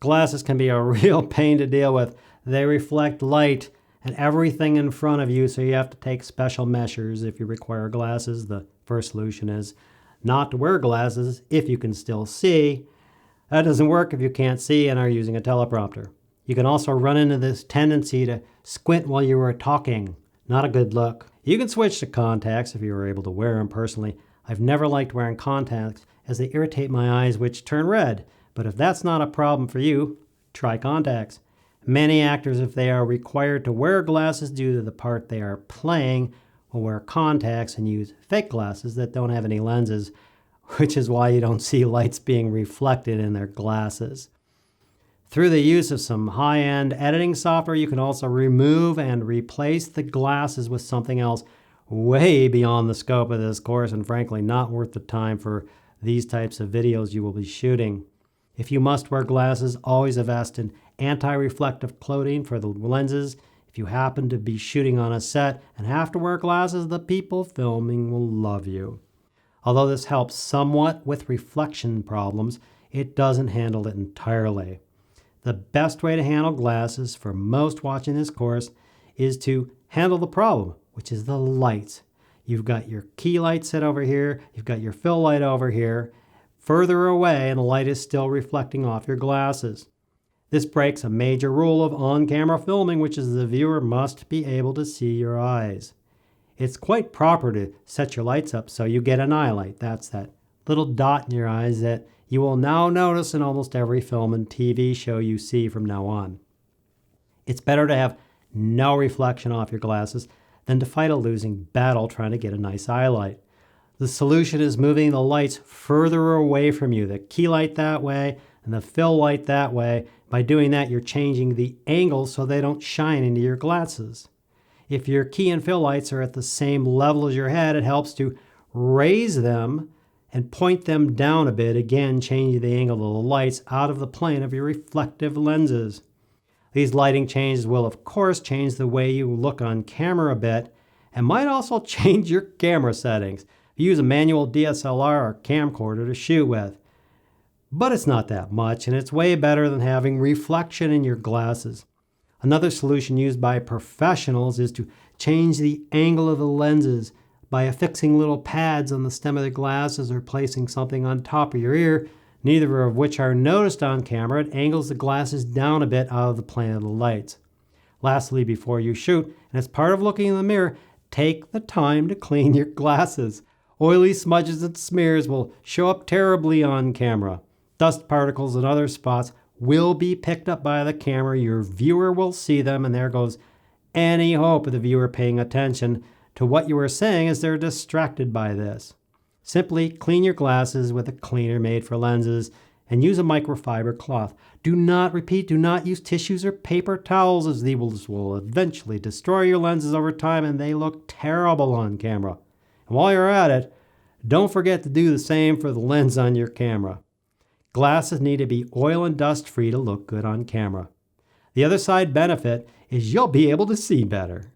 Glasses can be a real pain to deal with. They reflect light and everything in front of you, so you have to take special measures if you require glasses. The first solution is not to wear glasses if you can still see. That doesn't work if you can't see and are using a teleprompter. You can also run into this tendency to squint while you are talking. Not a good look. You can switch to contacts if you are able to wear them. Personally, I've never liked wearing contacts as they irritate my eyes, which turn red. But if that's not a problem for you, try contacts. Many actors, if they are required to wear glasses due to the part they are playing, will wear contacts and use fake glasses that don't have any lenses, which is why you don't see lights being reflected in their glasses. Through the use of some high-end editing software, you can also remove and replace the glasses with something else way beyond the scope of this course and frankly not worth the time for these types of videos you will be shooting. If you must wear glasses, always invest in anti-reflective clothing for the lenses. If you happen to be shooting on a set and have to wear glasses, the people filming will love you. Although this helps somewhat with reflection problems, it doesn't handle it entirely. The best way to handle glasses for most watching this course is to handle the problem, which is the lights. You've got your key light set over here, you've got your fill light over here, further away, and the light is still reflecting off your glasses. This breaks a major rule of on-camera filming, which is the viewer must be able to see your eyes. It's quite proper to set your lights up so you get an eye light. That's that little dot in your eyes that you will now notice in almost every film and TV show you see from now on. It's better to have no reflection off your glasses than to fight a losing battle trying to get a nice eye light. The solution is moving the lights further away from you, the key light that way and the fill light that way. By doing that, you're changing the angle so they don't shine into your glasses. If your key and fill lights are at the same level as your head, it helps to raise them and point them down a bit, again changing the angle of the lights out of the plane of your reflective lenses. These lighting changes will of course change the way you look on camera a bit and might also change your camera settings. You use a manual DSLR or camcorder to shoot with. But it's not that much, and it's way better than having reflection in your glasses. Another solution used by professionals is to change the angle of the lenses by affixing little pads on the stem of the glasses or placing something on top of your ear, neither of which are noticed on camera. It angles the glasses down a bit out of the plane of the lights. Lastly, before you shoot, and as part of looking in the mirror, take the time to clean your glasses. Oily smudges and smears will show up terribly on camera. Dust particles and other spots will be picked up by the camera. Your viewer will see them, and there goes any hope of the viewer paying attention to what you are saying as they're distracted by this. Simply clean your glasses with a cleaner made for lenses and use a microfiber cloth. Do not use tissues or paper towels, as these will eventually destroy your lenses over time and they look terrible on camera. And while you're at it, don't forget to do the same for the lens on your camera. Glasses need to be oil and dust free to look good on camera. The other side benefit is you'll be able to see better.